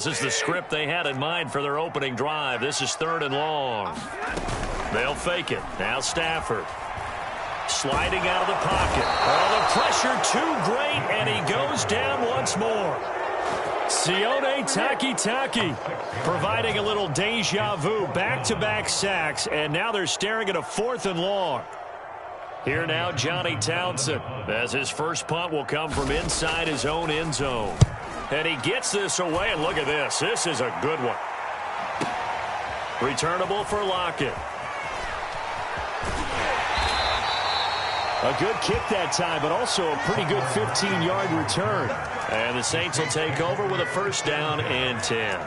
This is the script they had in mind for their opening drive. This is 3rd and long. They'll fake it. Now Stafford. Sliding out of the pocket. Oh, the pressure too great, and he goes down once more. Sione Takitaki providing a little deja vu. Back-to-back sacks, and now they're staring at a 4th and long. Here now, Johnny Townsend, as his first punt will come from inside his own end zone. And he gets this away, and look at this. This is a good one. Returnable for Lockett. A good kick that time, but also a pretty good 15-yard return. And the Saints will take over with a 1st down and 10.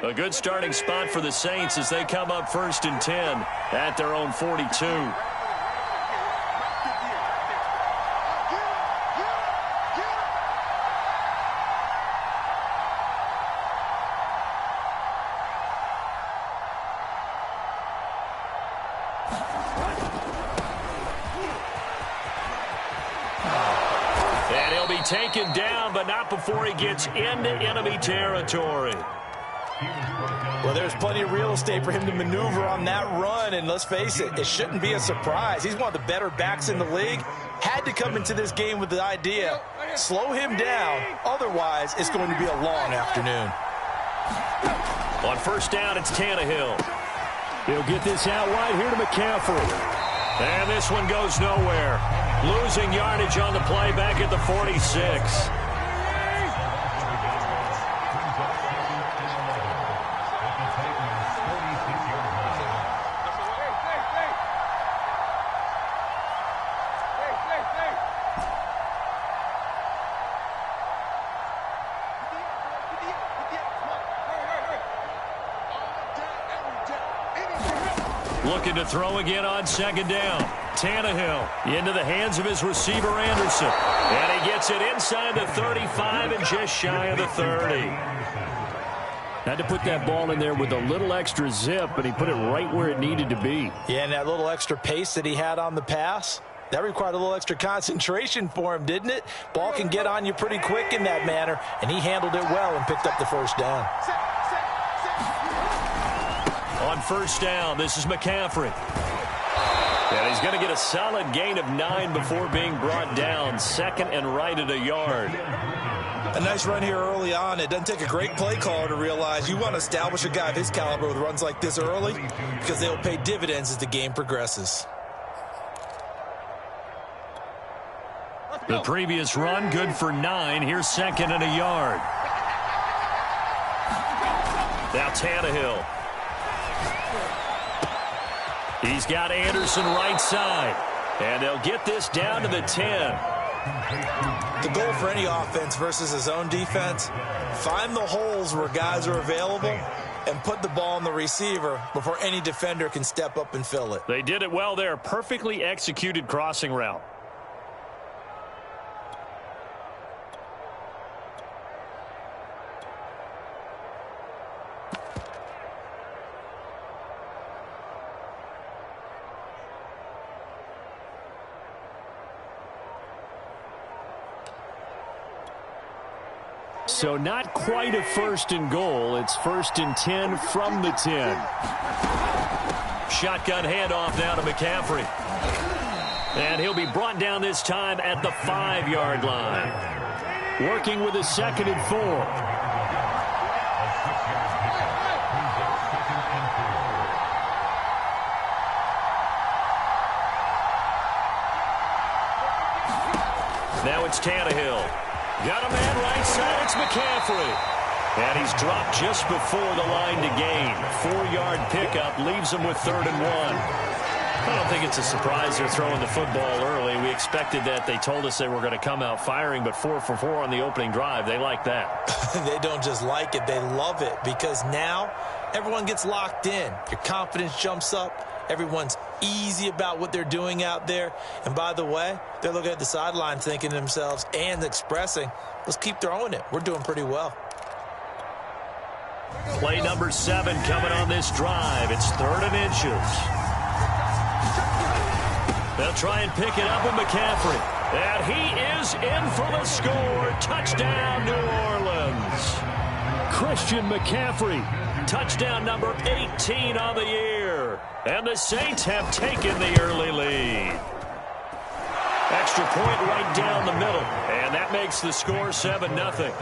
A good starting spot for the Saints as they come up 1st and 10 at their own 42. And he'll be taken down, but not before he gets into enemy territory. Well, there's plenty of real estate for him to maneuver on that run, and let's face it, it shouldn't be a surprise. He's one of the better backs in the league. Had to come into this game with the idea, slow him down, otherwise it's going to be a long afternoon. On 1st down, it's Tannehill. He'll get this out wide here to McCaffrey. And this one goes nowhere. Losing yardage on the play back at the 46. Looking to throw again on 2nd down. Tannehill into the hands of his receiver, Anderson. And he gets it inside the 35 and just shy of the 30. Had to put that ball in there with a little extra zip, but he put it right where it needed to be. Yeah, and that little extra pace that he had on the pass, that required a little extra concentration for him, didn't it? Ball can get on you pretty quick in that manner, and he handled it well and picked up the 1st down. On 1st down, this is McCaffrey. And he's going to get a solid gain of 9 before being brought down. 2nd and right at a yard. A nice run here early on. It doesn't take a great play caller to realize you want to establish a guy of his caliber with runs like this early because they'll pay dividends as the game progresses. The previous run, good for 9. Here's 2nd and a yard. Now Tannehill. He's got Anderson right side. And they'll get this down to the 10. The goal for any offense versus his own defense, find the holes where guys are available and put the ball on the receiver before any defender can step up and fill it. They did it well there. Perfectly executed crossing route. So not quite a 1st and goal. It's 1st and 10 from the 10. Shotgun handoff now to McCaffrey. And he'll be brought down this time at the 5-yard line. Working with a 2nd and 4. Now it's Tannehill. Got a man right side, it's McCaffrey. And he's dropped just before the line to gain. 4-yard pickup leaves him with 3rd and 1. I don't think it's a surprise they're throwing the football early. We expected that. They told us they were going to come out firing, but 4 for 4 on the opening drive. They like that. They don't just like it, they love it, because now everyone gets locked in. Your confidence jumps up. Everyone's easy about what they're doing out there. And by the way, they're looking at the sideline thinking to themselves and expressing, let's keep throwing it. We're doing pretty well. Play number 7 coming on this drive. It's 3rd and inches. They'll try and pick it up with McCaffrey. And he is in for the score. Touchdown, New Orleans. Christian McCaffrey. Touchdown number 18 on the year. And the Saints have taken the early lead. Extra point right down the middle. And that makes the score 7-0.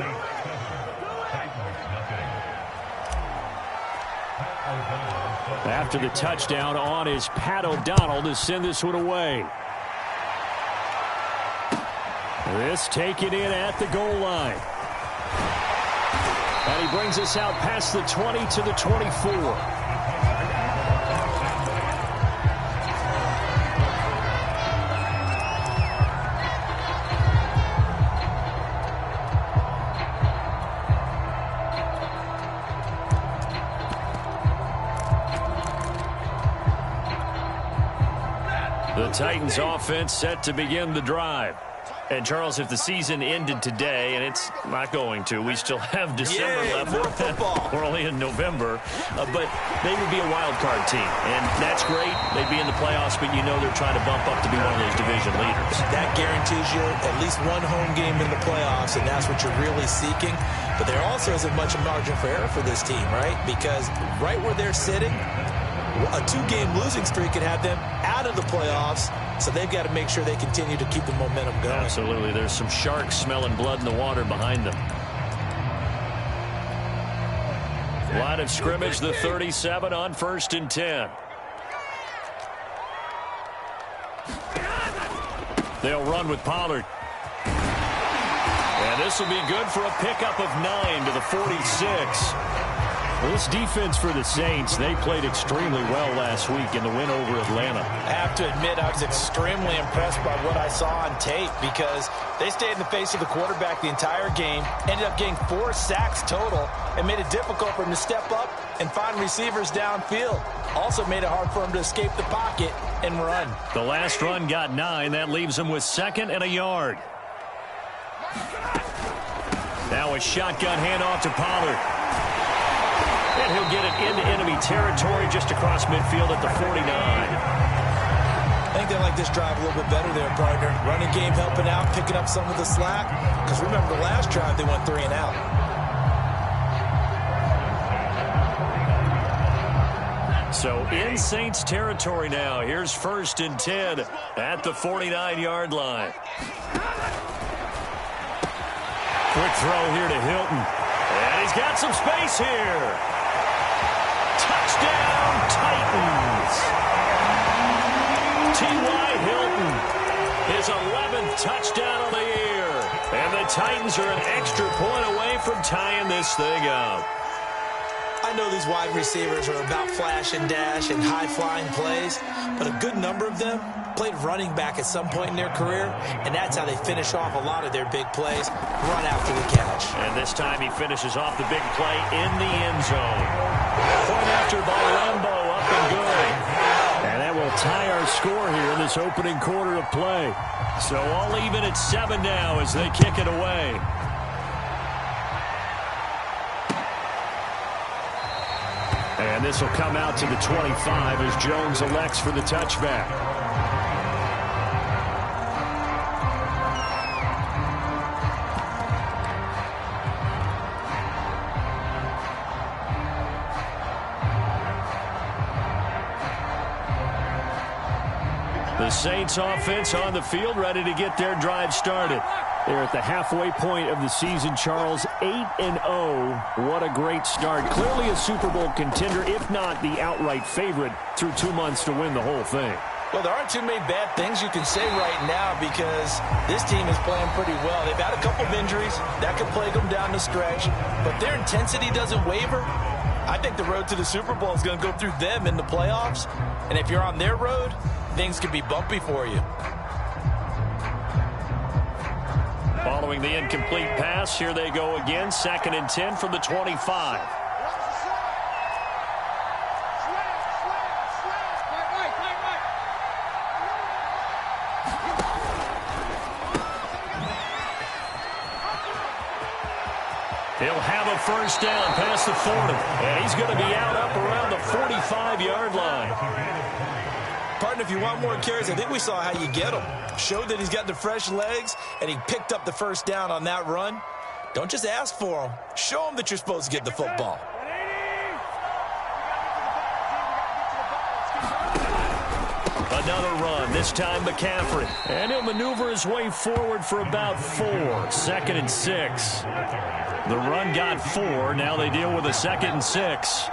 After the touchdown on is Pat O'Donnell to send this one away. This taken in at the goal line. And he brings us out past the 20 to the 24. The Titans offense set to begin the drive. And, Charles, if the season ended today, and it's not going to, we still have December left. We're only in November. But they would be a wild card team. And that's great. They'd be in the playoffs, but you know they're trying to bump up to be one of those division leaders. That guarantees you at least one home game in the playoffs, and that's what you're really seeking. But there also isn't much margin for error for this team, right? Because right where they're sitting, a two-game losing streak could have them out of the playoffs, so they've got to make sure they continue to keep the momentum going. Absolutely. There's some sharks smelling blood in the water behind them. Line of scrimmage, the 37 on 1st and 10. They'll run with Pollard. And this will be good for a pickup of 9 to the 46. Well, this defense for the Saints, they played extremely well last week in the win over Atlanta. I have to admit, I was extremely impressed by what I saw on tape because they stayed in the face of the quarterback the entire game, ended up getting 4 sacks total, and made it difficult for him to step up and find receivers downfield. Also made it hard for him to escape the pocket and run. The last run got 9. That leaves him with 2nd and a yard. Now a shotgun handoff to Pollard. And he'll get it into enemy territory just across midfield at the 49. I think they like this drive a little bit better there, partner. Running game helping out, picking up some of the slack. Because remember, the last drive they went 3 and out. So in Saints territory now. Here's 1st and 10 at the 49-yard line. Quick throw here to Hilton. And he's got some space here. Touchdown, Titans. T.Y. Hilton, his 11th touchdown of the year. And the Titans are an extra point away from tying this thing up. I know these wide receivers are about flash and dash and high-flying plays, but a good number of them played running back at some point in their career, and that's how they finish off a lot of their big plays, run after the catch. And this time he finishes off the big play in the end zone. Point after by Lambeau, up and good. And that will tie our score here in this opening quarter of play. So all even at 7 now as they kick it away. And this will come out to the 25 as Jones elects for the touchback. The Saints offense on the field, ready to get their drive started. They're at the halfway point of the season, Charles, 8-0. What a great start. Clearly a Super Bowl contender, if not the outright favorite, through 2 months to win the whole thing. Well, there aren't too many bad things you can say right now because this team is playing pretty well. They've had a couple of injuries. That could plague them down the stretch. But their intensity doesn't waver. I think the road to the Super Bowl is going to go through them in the playoffs. And if you're on their road, things could be bumpy for you. Following the incomplete pass, here they go again. 2nd and 10 from the 25. He'll have a first down past the 40. And he's going to be out up around the 45-yard line. Martin, if you want more carries, I think we saw how you get them. Showed that he's got the fresh legs, and he picked up the first down on that run. Don't just ask for them. Show them that you're supposed to get the football. Another run, this time McCaffrey. And he'll maneuver his way forward for about 4. 2nd and 6. The run got 4. Now they deal with a 2nd and 6.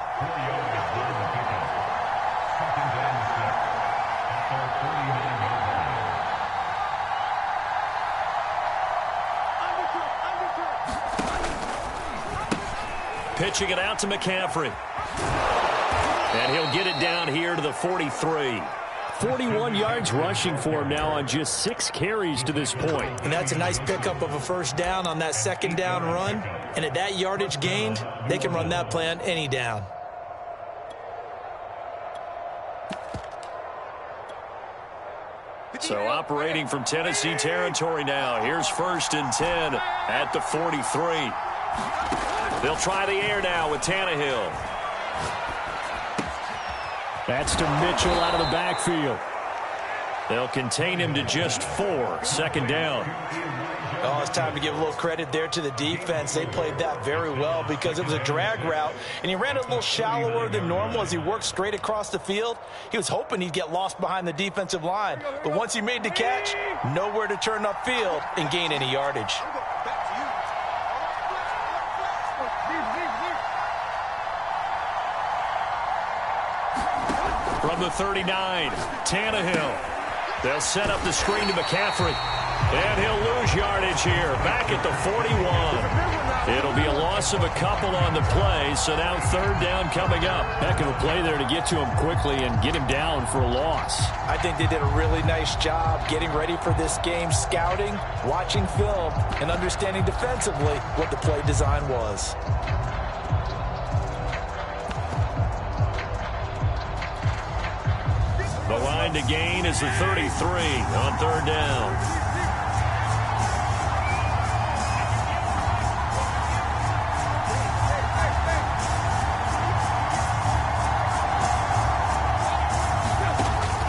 Pitching it out to McCaffrey. And he'll get it down here to the 43. 41 yards rushing for him now on just 6 carries to this point. And that's a nice pickup of a first down on that 2nd down run. And at that yardage gained, they can run that play on any down. So operating from Tennessee territory now. Here's 1st and 10 at the 43. They'll try the air now with Tannehill. That's to Mitchell out of the backfield. They'll contain him to just 4. 2nd down. Oh, it's time to give a little credit there to the defense. They played that very well because it was a drag route, and he ran it a little shallower than normal as he worked straight across the field. He was hoping he'd get lost behind the defensive line, but once he made the catch, nowhere to turn upfield and gain any yardage. From the 39, Tannehill. They'll set up the screen to McCaffrey. And he'll lose yardage here, back at the 41. It'll be a loss of a couple on the play, so now 3rd down coming up. Heck of a play there to get to him quickly and get him down for a loss. I think they did a really nice job getting ready for this game, scouting, watching film, and understanding defensively what the play design was. The line to gain is the 33 on 3rd down.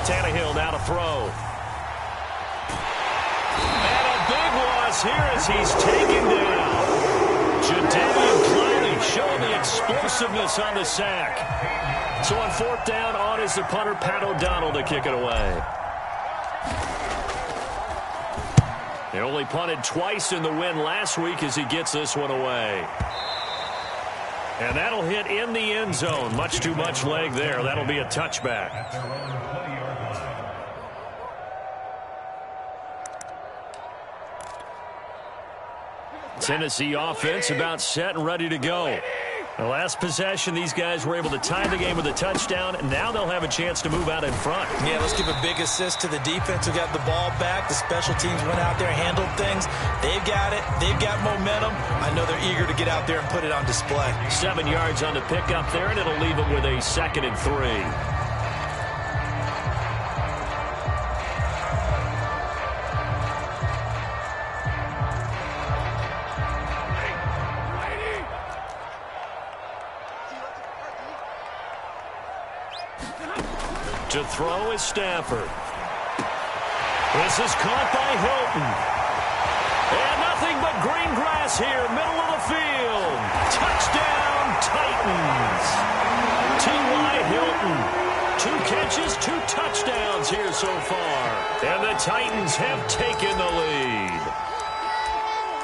Tannehill now to throw. And a big loss here as he's taken down. Jadeveon Clowney showing the explosiveness on the sack. So on 4th down, on is the punter, Pat O'Donnell, to kick it away. They only punted twice in the win last week as he gets this one away. And that'll hit in the end zone. Much too much leg there. That'll be a touchback. Tennessee offense about set and ready to go. The last possession, these guys were able to tie the game with a touchdown, and now they'll have a chance to move out in front. Yeah, let's give a big assist to the defense who got the ball back. The special teams went out there, handled things. They've got it. They've got momentum. I know they're eager to get out there and put it on display. 7 yards on the pickup there, and it'll leave them with a 2nd and 3. To throw is Stafford. This is caught by Hilton. And nothing but green grass here, middle of the field. Touchdown, Titans. T.Y. Hilton. 2 catches, 2 touchdowns here so far. And the Titans have taken the lead.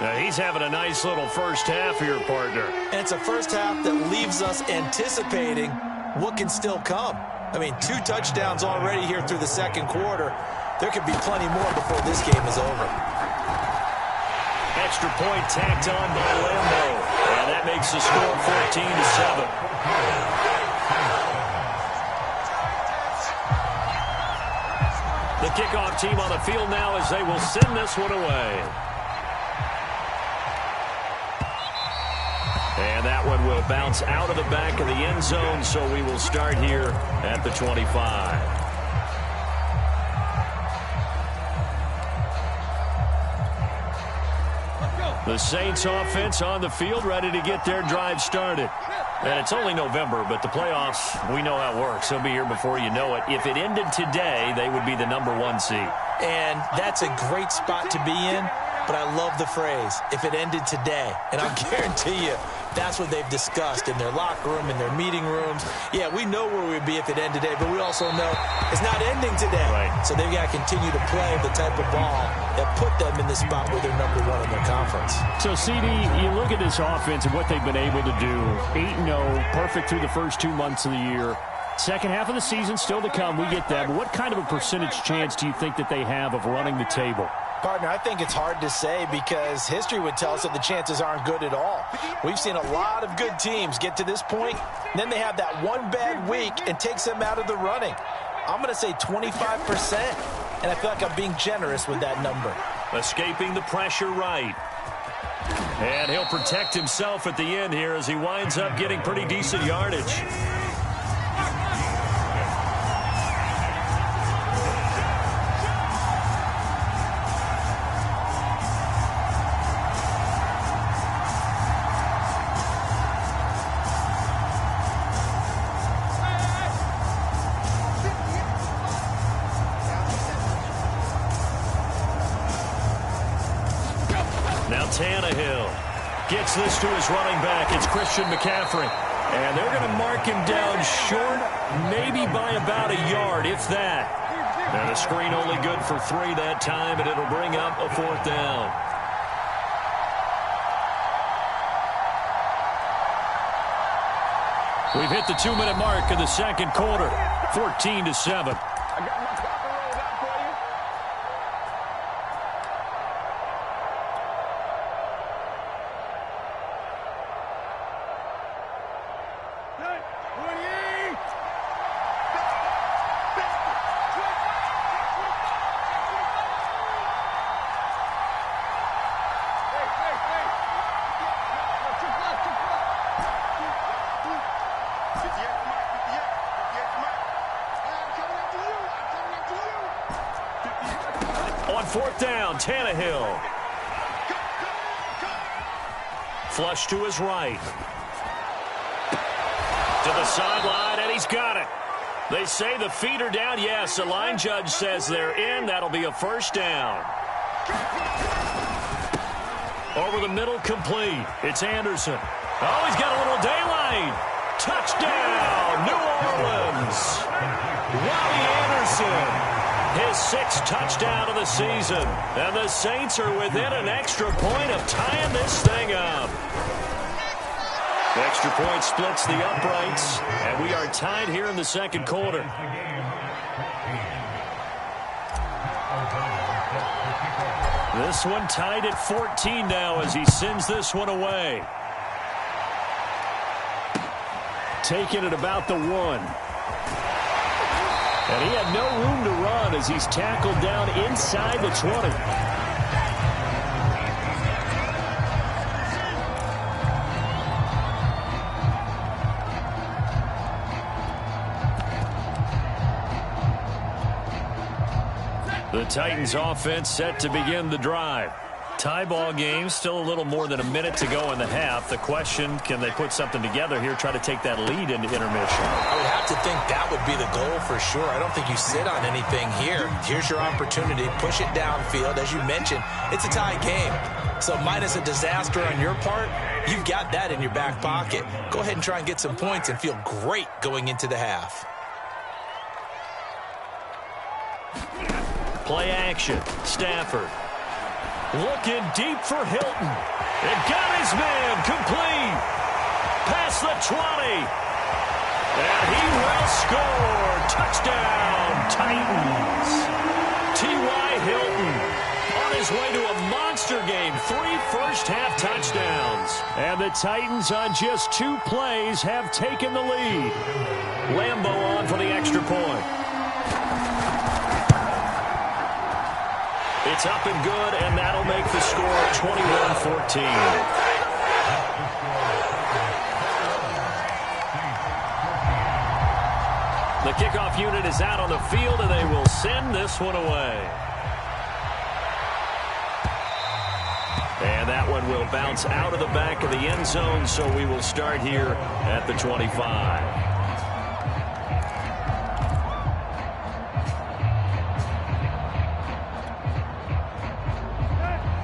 Now he's having a nice little first half here, partner. And it's a first half that leaves us anticipating what can still come. I mean, 2 touchdowns already here through the 2nd quarter. There could be plenty more before this game is over. Extra point tacked on by Lambo. And that makes the score 14-7. The kickoff team on the field now as they will send this one away. And that one will bounce out of the back of the end zone, so we will start here at the 25. The Saints offense on the field, ready to get their drive started. And it's only November, but the playoffs, we know how it works. They'll be here before you know it. If it ended today, they would be the #1 seed. And that's a great spot to be in, but I love the phrase, if it ended today. And I'll guarantee you, that's what they've discussed in their locker room, in their meeting rooms. Yeah, we know where we'd be if it ended today, but we also know it's not ending today. Right. So they've got to continue to play the type of ball that put them in the spot where they're #1 in their conference. So, CD, you look at this offense and what they've been able to do. 8-0, perfect through the first 2 months of the year. Second half of the season still to come. We get that. But what kind of a percentage chance do you think that they have of running the table? Partner, I think it's hard to say because history would tell us that the chances aren't good at all. We've seen a lot of good teams get to this point, and then they have that one bad week and takes them out of the running. I'm going to say 25%, and I feel like I'm being generous with that number. Escaping the pressure right. And he'll protect himself at the end here as he winds up getting pretty decent yardage. Tannehill gets this to his running back. It's Christian McCaffrey. And they're going to mark him down short, maybe by about a yard, if that. And a screen only good for 3 that time, and it'll bring up a 4th down. We've hit the 2-minute mark of the second quarter, 14-7. On 4th down, Tannehill. Flush to his right. To the sideline, and he's got it. They say the feet are down. Yes, the line judge says they're in. That'll be a 1st down. Over the middle, complete. It's Anderson. Oh, he's got a little daylight. Touchdown, New Orleans. Robbie Anderson. His 6th touchdown of the season. And the Saints are within an extra point of tying this thing up. The extra point splits the uprights, and we are tied here in the second quarter. This one tied at 14 now as he sends this one away. Taking it about the 1. And he had no room to run as he's tackled down inside the 20. The Titans offense set to begin the drive. Tie ball game, still a little more than a minute to go in the half. The question, can they put something together here, try to take that lead into intermission? I would have to think that would be the goal for sure. I don't think you sit on anything here. Here's your opportunity. Push it downfield. As you mentioned, it's a tie game. So minus a disaster on your part, you've got that in your back pocket. Go ahead and try and get some points and feel great going into the half. Play action. Stafford. Looking deep for Hilton. It got his man complete. Past the 20. And he will score. Touchdown, Titans. T.Y. Hilton on his way to a monster game. 3 first-half touchdowns. And the Titans on just 2 plays have taken the lead. Lambo on for the extra point. It's up and good, and that'll make the score 21-14. The kickoff unit is out on the field, and they will send this one away. And that that one will bounce out of the back of the end zone, so we will start here at the 25.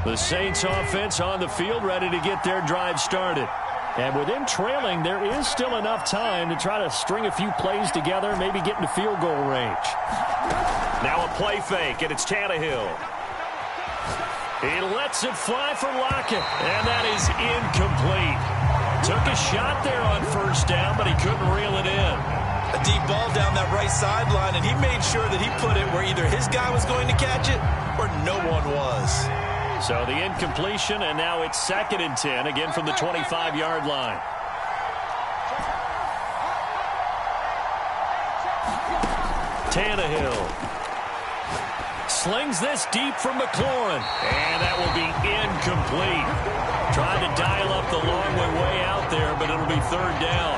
The Saints offense on the field, ready to get their drive started. And with them trailing, there is still enough time to try to string a few plays together, maybe get into field goal range. Now a play fake, and it's Tannehill. He lets it fly for Lockett, and that is incomplete. Took a shot there on first down, but he couldn't reel it in. A deep ball down that right sideline, and he made sure that he put it where either his guy was going to catch it or no one was. So the incompletion, and now it's 2nd and 10, again from the 25-yard line. Tannehill slings this deep from McLaurin, and that will be incomplete. Trying to dial up the long way out there, but it'll be 3rd down.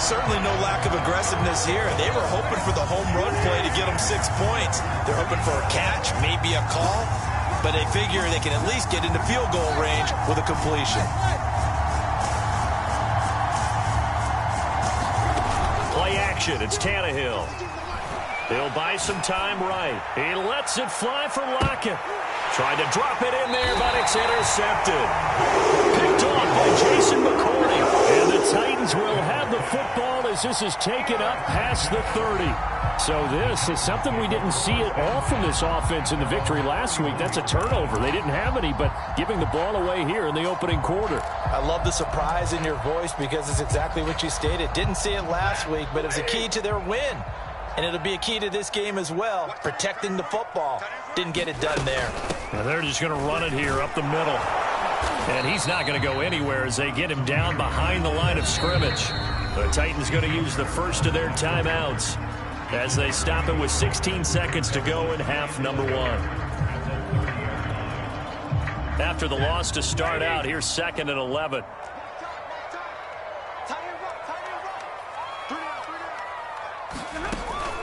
Certainly no lack of aggressiveness here. They were hoping for the home run play to get them 6 points. They're hoping for a catch, maybe a call, but they figure they can at least get into field goal range with a completion. Play action, it's Tannehill. He'll buy some time right. He lets it fly for Lockett. Tried to drop it in there, but it's intercepted. Picked off by Jason McCourty. And the Titans will have the football as this is taken up past the 30. So this is something we didn't see at all from this offense in the victory last week. That's a turnover. They didn't have any, but giving the ball away here in the opening quarter. I love the surprise in your voice because it's exactly what you stated. Didn't see it last week, but it was a key to their win. And it'll be a key to this game as well, protecting the football. Didn't get it done there. Now they're just going to run it here up the middle. And he's not going to go anywhere as they get him down behind the line of scrimmage. The Titans going to use the first of their timeouts as they stop it with 16 seconds to go in half number 1. After the loss to start out, here's 2nd and 11.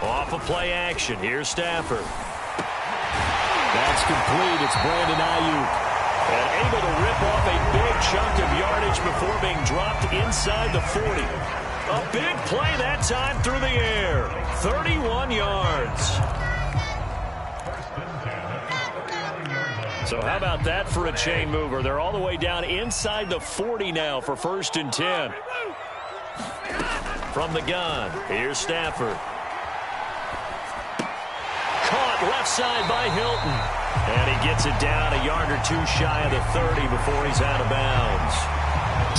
Off of play action. Here's Stafford. That's complete. It's Brandon Ayuk. And able to rip off a big chunk of yardage before being dropped inside the 40. A big play that time through the air. 31 yards. So how about that for a chain mover? They're all the way down inside the 40 now for 1st and 10. From the gun, here's Stafford. Caught left side by Hilton. And he gets it down a yard or two shy of the 30 before he's out of bounds.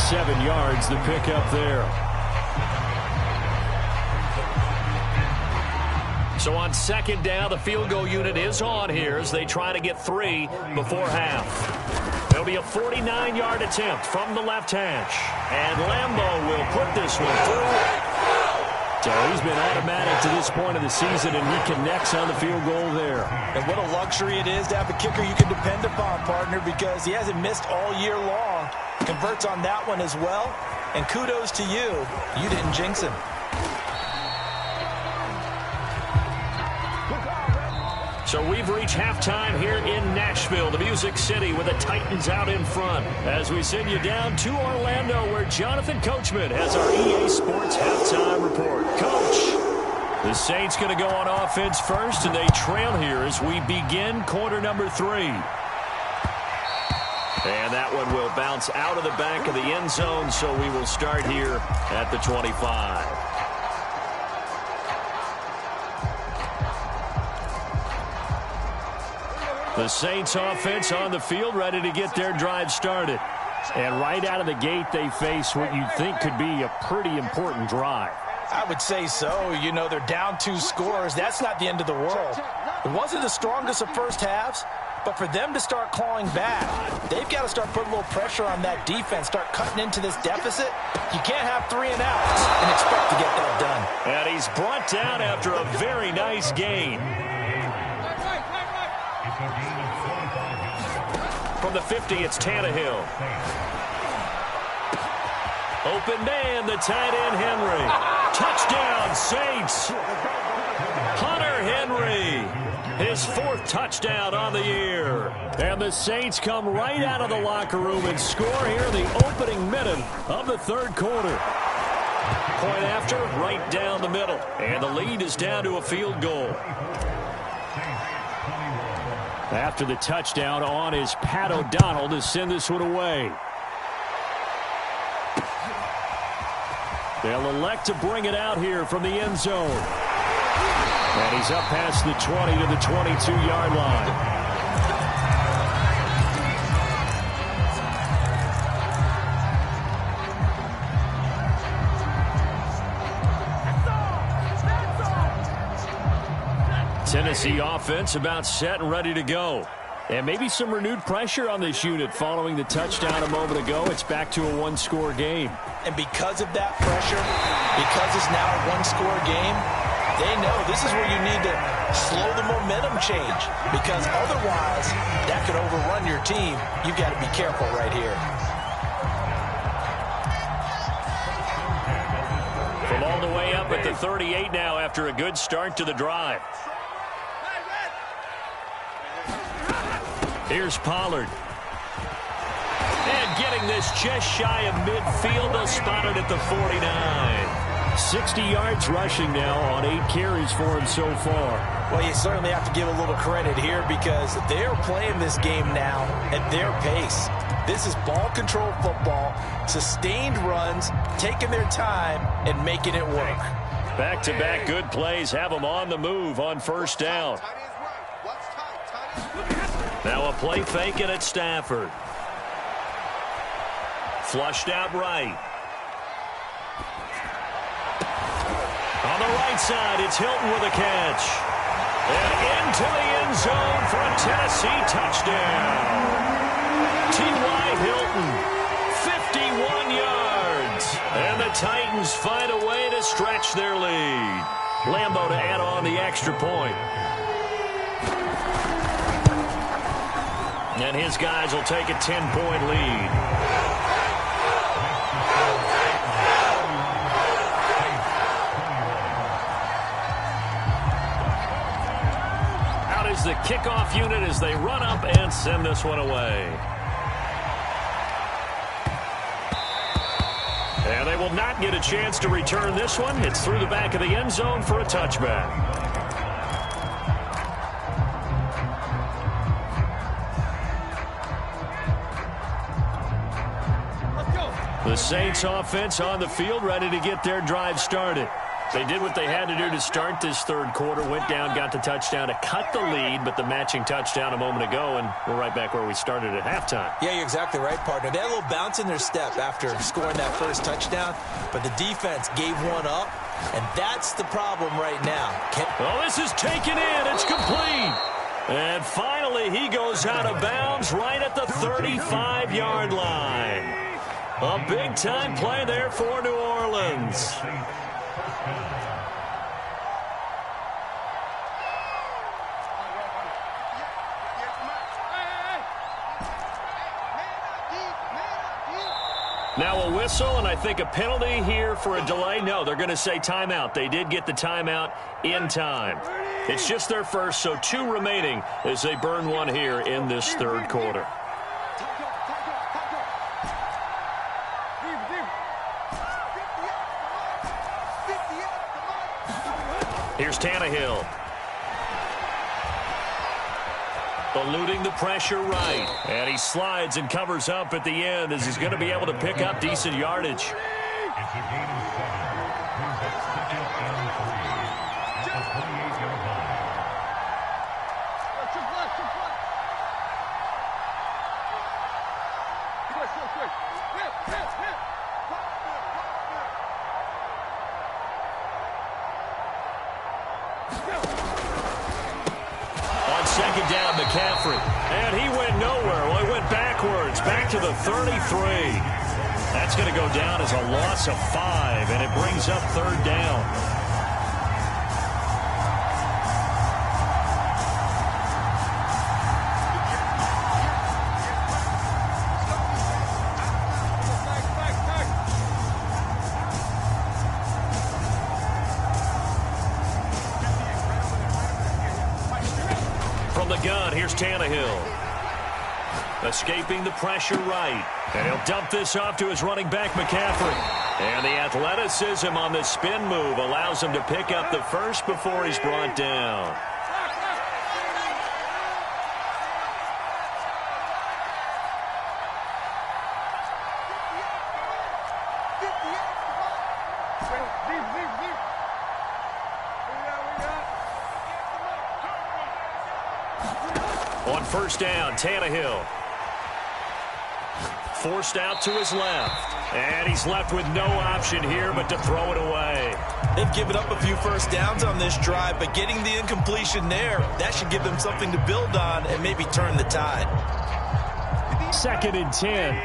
7 yards the pickup there. So on 2nd down, the field goal unit is on here as they try to get 3 before half. There'll be a 49-yard attempt from the left hash. And Lambeau will put this one through. So he's been automatic to this point of the season, and he connects on the field goal there. And what a luxury it is to have a kicker you can depend upon, partner, because he hasn't missed all year long. Converts on that one as well. And kudos to you. You didn't jinx him. So we've reached halftime here in Nashville, the Music City, with the Titans out in front. As we send you down to Orlando, where Jonathan Coachman has our EA Sports halftime report. Coach, the Saints going to go on offense first, and they trail here as we begin quarter number 3. And that one will bounce out of the back of the end zone, so we will start here at the 25. The Saints offense on the field, ready to get their drive started. And right out of the gate, they face what you'd think could be a pretty important drive. I would say so. You know, they're down 2 scores. That's not the end of the world. It wasn't the strongest of first halves, but for them to start clawing back, they've got to start putting a little pressure on that defense, start cutting into this deficit. You can't have 3 and outs and expect to get that done. And he's brought down after a very nice gain. From the 50, it's Tannehill. Open man, the tight end Henry. Touchdown, Saints. Hunter Henry, his 4th touchdown on the year. And the Saints come right out of the locker room and score here in the opening minute of the 3rd quarter. Point after, right down the middle. And the lead is down to a field goal. After the touchdown on is Pat O'Donnell to send this one away. They'll elect to bring it out here from the end zone. And he's up past the 20 to the 22-yard line. Tennessee offense about set and ready to go. And maybe some renewed pressure on this unit following the touchdown a moment ago. It's back to a 1-score game. And because of that pressure, because it's now a 1-score game, they know this is where you need to slow the momentum change. Because otherwise, that could overrun your team. You've got to be careful right here. From all the way up at the 38 now after a good start to the drive. Here's Pollard. And getting this just shy of midfield. They'll spot it at the 49. 60 yards rushing now on 8 carries for him so far. Well, you certainly have to give a little credit here because they're playing this game now at their pace. This is ball control football, sustained runs, taking their time, and making it work. Back-to-back good plays have them on the move on 1st down. Now a play fake it at Stafford. Flushed out right. On the right side, it's Hilton with a catch. And into the end zone for a Tennessee touchdown. T.Y. Hilton, 51 yards. And the Titans find a way to stretch their lead. Lambeau to add on the extra point. And his guys will take a 10-point lead. Out is the kickoff unit as they run up and send this one away. And they will not get a chance to return this one. It's through the back of the end zone for a touchback. The Saints offense on the field ready to get their drive started. They did what they had to do to start this 3rd quarter, went down, got the touchdown to cut the lead, but the matching touchdown a moment ago, and we're right back where we started at halftime. Yeah, you're exactly right, partner. They had a little bounce in their step after scoring that first touchdown, but the defense gave one up, and that's the problem right now. Oh, this is taken in. It's complete. And finally, he goes out of bounds right at the 35-yard line. A big-time play there for New Orleans. Now a whistle, and I think a penalty here for a delay. No, they're going to say timeout. They did get the timeout in time. It's just their first, so 2 remaining as they burn one here in this 3rd quarter. Here's Tannehill. Eluding the pressure right. And he slides and covers up at the end as he's going to be able to pick up decent yardage. On 2nd down, McCaffrey. And he went nowhere. Well, he went backwards, back to the 33. That's going to go down as a loss of 5, and it brings up 3rd down. Tannehill. Escaping the pressure right. And he'll dump this off to his running back, McCaffrey. And the athleticism on the spin move allows him to pick up the first before he's brought down. On first down, Tannehill. Forced out to his left. And he's left with no option here but to throw it away. They've given up a few first downs on this drive, but getting the incompletion there, that should give them something to build on and maybe turn the tide. 2nd and 10.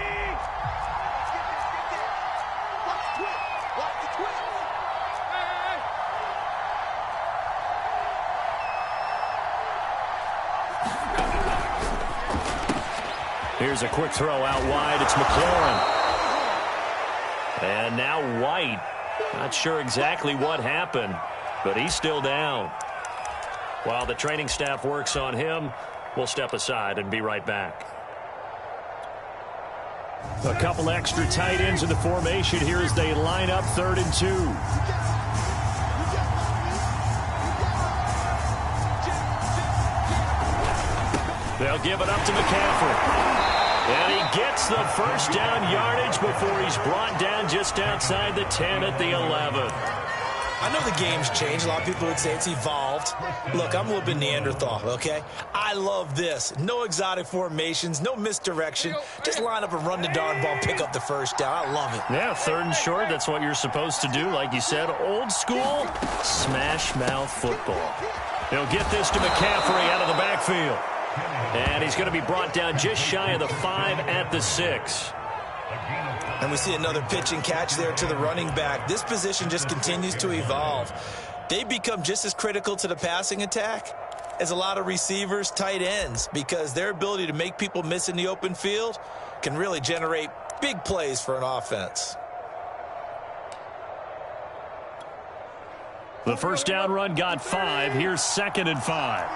Here's a quick throw out wide. It's McLaurin. And now White. Not sure exactly what happened, but he's still down. While the training staff works on him, we'll step aside and be right back. A couple extra tight ends in the formation here as they line up 3rd and 2. They'll give it up to McCaffrey. And he gets the first down yardage before he's brought down just outside the 10 at the 11. I know the game's changed. A lot of people would say it's evolved. Look, I'm a little bit Neanderthal, okay? I love this. No exotic formations, no misdirection. Just line up and run the darn ball, pick up the first down. I love it. Yeah, 3rd and short, that's what you're supposed to do. Like you said, old school, smash mouth football. He'll get this to McCaffrey out of the backfield. And he's going to be brought down just shy of the 5 at the 6. And we see another pitch and catch there to the running back. This position just continues to evolve. They become just as critical to the passing attack as a lot of receivers, tight ends, because their ability to make people miss in the open field can really generate big plays for an offense. The first down run got 5. Here's 2nd and 5.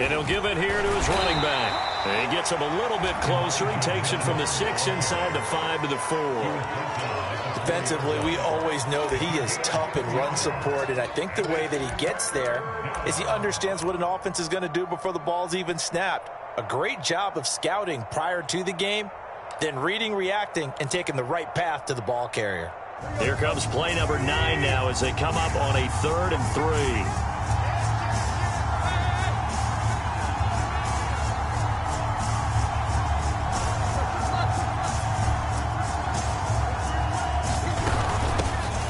And he'll give it here to his running back. And he gets him a little bit closer. He takes it from the 6 inside the 5 to the 4. Defensively, we always know that he is tough in run support, and I think the way that he gets there is he understands what an offense is going to do before the ball's even snapped. A great job of scouting prior to the game, then reading, reacting, and taking the right path to the ball carrier. Here comes play number 9 now as they come up on a 3rd and 3.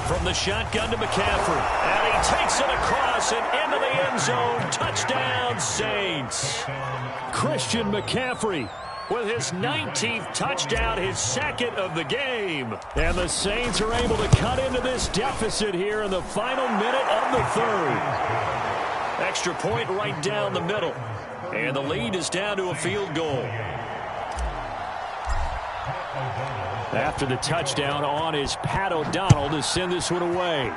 From the shotgun to McCaffrey. And he takes it across and into the end zone. Touchdown, Saints. Christian McCaffrey with his 19th touchdown, his 2nd of the game. And the Saints are able to cut into this deficit here in the final minute of the 3rd. Extra point right down the middle. And the lead is down to a field goal. After the touchdown on is Pat O'Donnell to send this one away.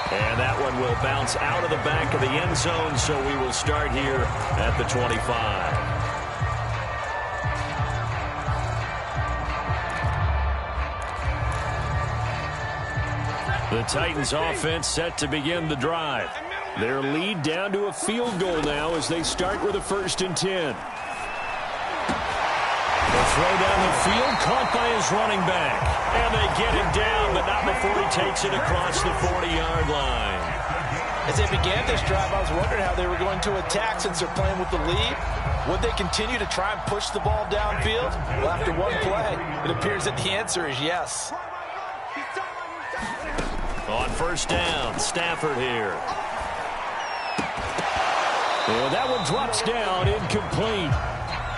And that one will bounce out of the back of the end zone, so we will start here at the 25. The Titans offense set to begin the drive. Their lead down to a field goal now as they start with a 1st and 10. Throw down the field, caught by his running back. And they get him down, but not before he takes it across the 40-yard line. As they began this drive, I was wondering how they were going to attack since they're playing with the lead. Would they continue to try and push the ball downfield? Well, after one play, it appears that the answer is yes. On first down, Stafford here. And that one drops down, incomplete.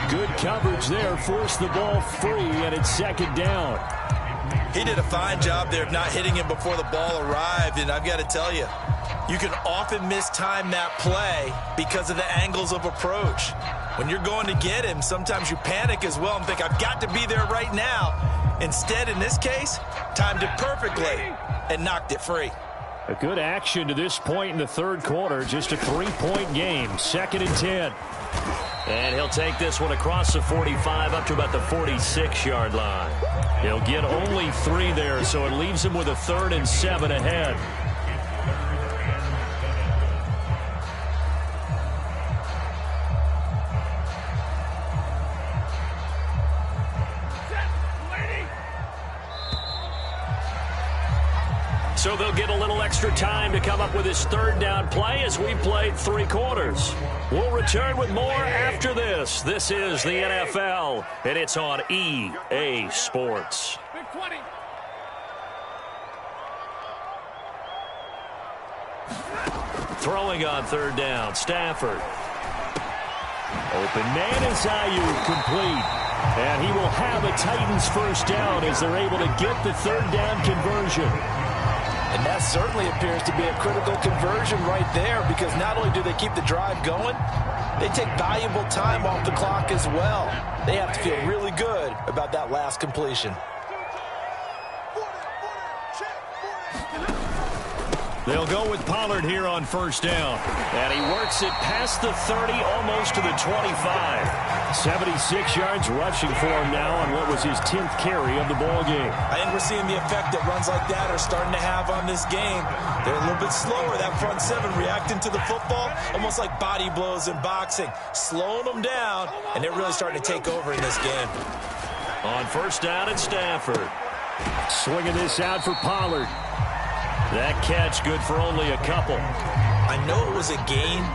Good coverage there, forced the ball free, and it's 2nd down. He did a fine job there of not hitting him before the ball arrived, and I've got to tell you, You can often mistime that play because of the angles of approach. When you're going to get him, sometimes you panic as well and think, I've got to be there right now. Instead, in this case, timed it perfectly and knocked it free. A good action to this point in the third quarter. Just a 3-point game. 2nd and 10. And he'll take this one across the 45 up to about the 46-yard line. He'll get only 3 there, so it leaves him with a 3rd and 7 ahead. So they'll get a little extra time to come up with his 3rd down play as we played 3 quarters. We'll return with more after this. This is the NFL, and it's on EA Sports. Throwing on 3rd down, Stafford. Open man is Ayuk, complete. And he will have a Titans 1st down as they're able to get the 3rd down conversion. And that certainly appears to be a critical conversion right there, because not only do they keep the drive going, they take valuable time off the clock as well. They have to feel really good about that last completion. They'll go with Pollard here on 1st down. And he works it past the 30, almost to the 25. 76 yards rushing for him now on what was his 10th carry of the ball game. I think we're seeing the effect that runs like that are starting to have on this game. They're a little bit slower, that front 7 reacting to the football, almost like body blows in boxing, slowing them down, and they're really starting to take over in this game. On 1st down, it's Stafford. Swinging this out for Pollard. That catch good for only a couple. I know it was a gain,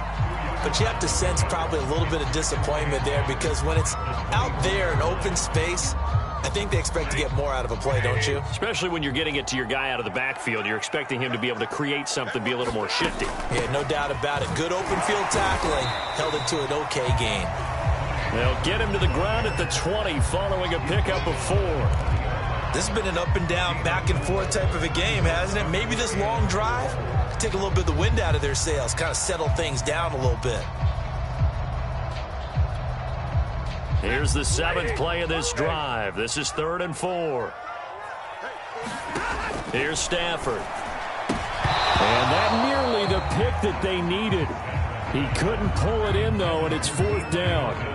but you have to sense probably a little bit of disappointment there, because when it's out there in open space, I think they expect to get more out of a play, don't you? Especially when you're getting it to your guy out of the backfield. You're expecting him to be able to create something, be a little more shifty. Yeah, no doubt about it. Good open field tackling, held it to an okay gain. They'll get him to the ground at the 20 following a pickup of 4. This has been an up and down, back and forth type of a game, hasn't it? Maybe this long drive, take a little bit of the wind out of their sails, kind of settle things down a little bit. Here's the 7th play of this drive. This is 3rd and 4. Here's Stafford. And that nearly the pick that they needed. He couldn't pull it in, though, and it's 4th down.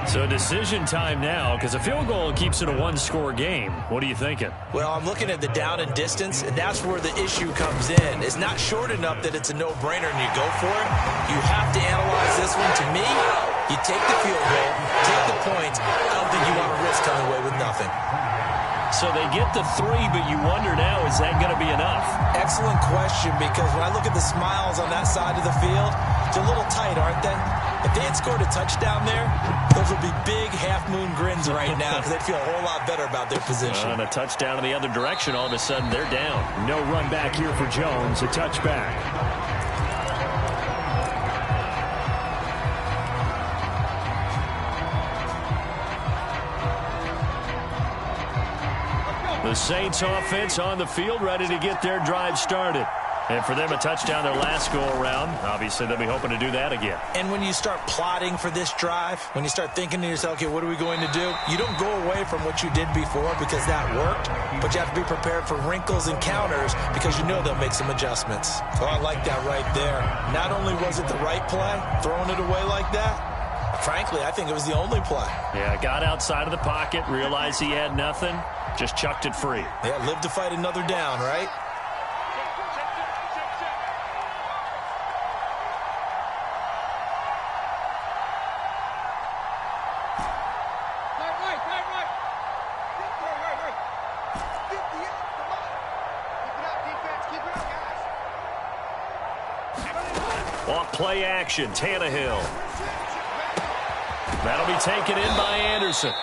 So decision time now, because a field goal keeps it a 1-score game. What are you thinking? Well, I'm looking at the down and distance, and that's where the issue comes in. It's not short enough that it's a no-brainer and you go for it. You have to analyze this one. To me, you take the field goal, take the points. I don't think you want to risk coming away with nothing. So they get the 3, but you wonder now, is that going to be enough? Excellent question, because when I look at the smiles on that side of the field, they're a little tight, aren't they? If they had scored a touchdown there, those would be big half-moon grins right now, because they'd feel a whole lot better about their position. And a touchdown in the other direction, all of a sudden they're down. No run back here for Jones, a touchback. The Saints offense on the field, ready to get their drive started. And for them, a touchdown their last go-around. Obviously, they'll be hoping to do that again. And when you start plotting for this drive, when you start thinking to yourself, okay, what are we going to do? You don't go away from what you did before because that worked, but you have to be prepared for wrinkles and counters because you know they'll make some adjustments. So I like that right there. Not only was it the right play, throwing it away like that, frankly, I think it was the only play. Yeah, got outside of the pocket, realized he had nothing, just chucked it free. Yeah, live to fight another down, right? Off play action, Tannehill. That'll be taken in by Anderson.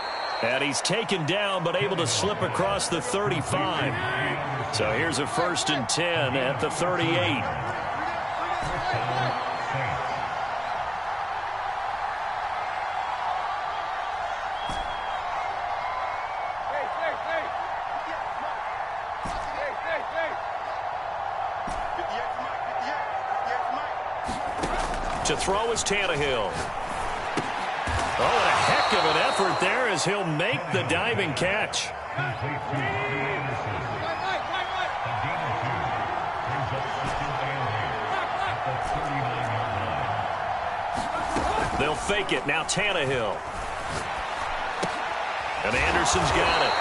And he's taken down, but able to slip across the 35. So here's a 1st and 10 at the 38. To throw is Tannehill. Oh, and a heck of an effort there as he'll make the diving catch. They'll fake it. Now Tannehill. And Anderson's got it.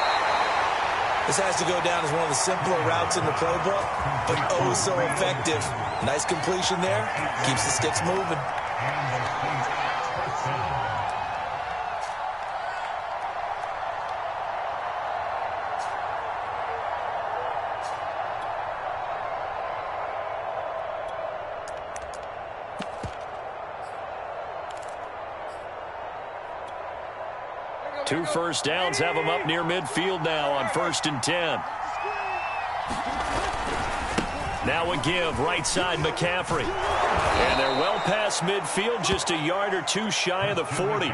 This has to go down as one of the simpler routes in the playbook, but oh so effective. Nice completion there. Keeps the sticks moving. Two first downs have them up near midfield now on 1st and 10. Now a give, right side McCaffrey. And they're well past midfield, just a yard or two shy of the 40.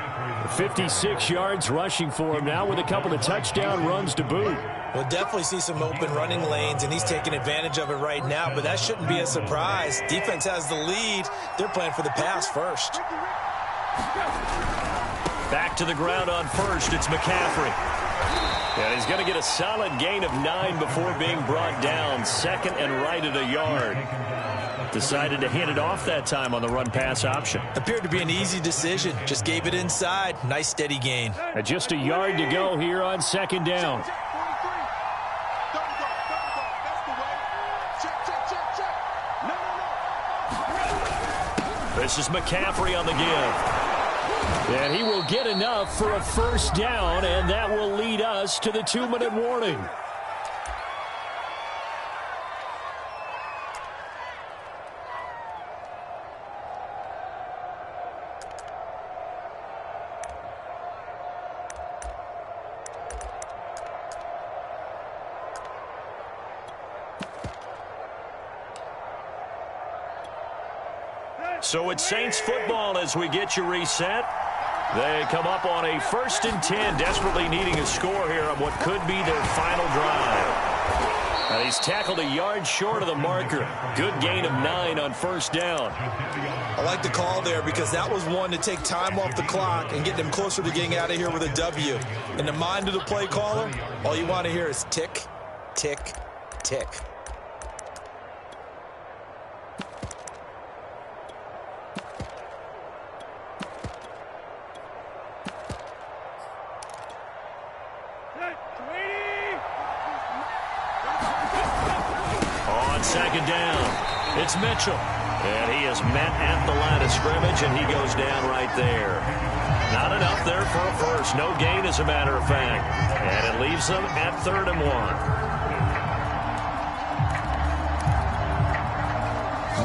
56 yards rushing for him now with a couple of touchdown runs to boot. We'll definitely see some open running lanes, and he's taking advantage of it right now, but that shouldn't be a surprise. Defense has the lead. They're playing for the pass first. Back to the ground on 1st, it's McCaffrey. And he's going to get a solid gain of 9 before being brought down. 2nd and right at a yard. Decided to hand it off that time on the run-pass option. Appeared to be an easy decision. Just gave it inside. Nice steady gain. And just a yard to go here on 2nd down. This is McCaffrey on the give. And he will get enough for a first down, and that will lead us to the 2-minute warning. So it's Saints football as we get you reset. They come up on a 1st and 10, desperately needing a score here on what could be their final drive. And he's tackled a yard short of the marker. Good gain of 9 on 1st down. I like the call there because that was one to take time off the clock and get them closer to getting out of here with a W. In the mind of the play caller, all you want to hear is tick, tick, tick. On 2nd down, it's Mitchell. And he is met at the line of scrimmage, and he goes down right there. Not enough there for a first. No gain, as a matter of fact. And it leaves them at 3rd and 1.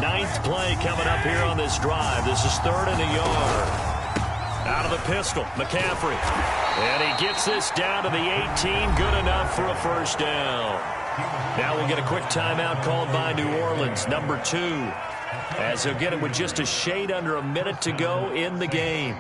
9th play coming up here on this drive. This is 3rd and a yard. Out of the pistol, McCaffrey. And he gets this down to the 18. Good enough for a first down. Now we'll get a quick timeout called by New Orleans, number 2. As he'll get it with just a shade under a minute to go in the game.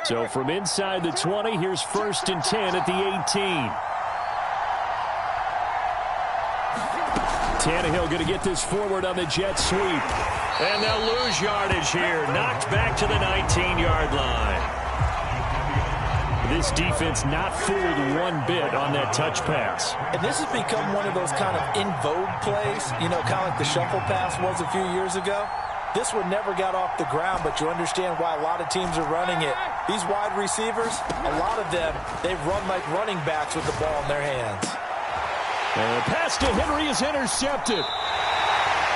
So from inside the 20, here's 1st and 10 at the 18. Tannehill going to get this forward on the jet sweep. And they'll lose yardage here. Knocked back to the 19-yard line. This defense not fooled one bit on that touch pass. And this has become one of those kind of in vogue plays, you know, kind of like the shuffle pass was a few years ago. This one never got off the ground, but you understand why a lot of teams are running it. These wide receivers, a lot of them, they run like running backs with the ball in their hands. And the pass to Henry is intercepted.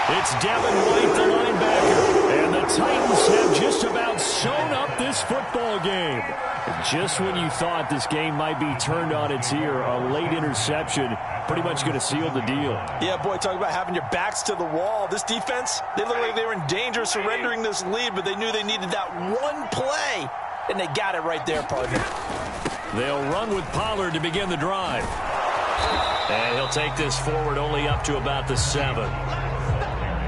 It's Devin White, the linebacker. And the Titans have just about sewn up this football game. Just when you thought this game might be turned on its ear, a late interception pretty much going to seal the deal. Yeah, boy, talk about having your backs to the wall. This defense, they look like they were in danger of surrendering this lead, but they knew they needed that one play and they got it right there, partner. They'll run with Pollard to begin the drive. And he'll take this forward only up to about the 7.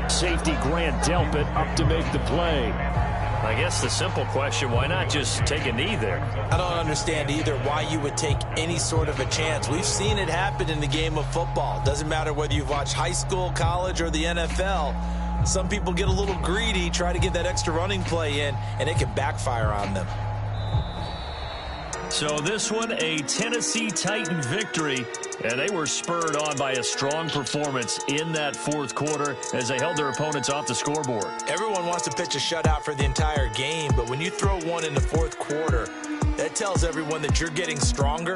Safety Grant Delpit up to make the play. I guess the simple question, why not just take a knee there? I don't understand either why you would take any sort of a chance. We've seen it happen in the game of football. Doesn't matter whether you've watched high school, college, or the NFL. Some people get a little greedy, try to get that extra running play in, and it can backfire on them. So this one, a Tennessee Titan victory, and they were spurred on by a strong performance in that fourth quarter as they held their opponents off the scoreboard. Everyone wants to pitch a shutout for the entire game, but when you throw one in the fourth quarter, that tells everyone that you're getting stronger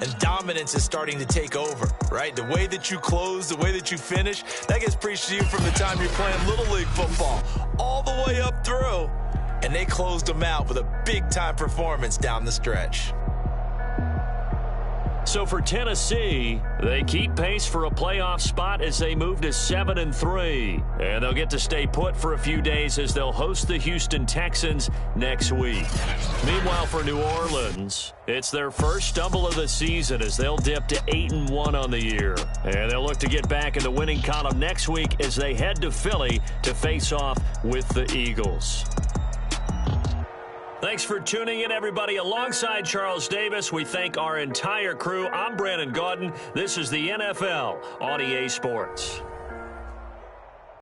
and dominance is starting to take over, right? The way that you close, the way that you finish, that gets preached to you from the time you're playing Little League football all the way up through. And they closed them out with a big-time performance down the stretch. So for Tennessee, they keep pace for a playoff spot as they move to 7-3. And they'll get to stay put for a few days as they'll host the Houston Texans next week. Meanwhile, for New Orleans, it's their first stumble of the season as they'll dip to 8-1 on the year. And they'll look to get back in the winning column next week as they head to Philly to face off with the Eagles. Thanks for tuning in, everybody. Alongside Charles Davis, we thank our entire crew. I'm Brandon Gaudin. This is the NFL on EA Sports.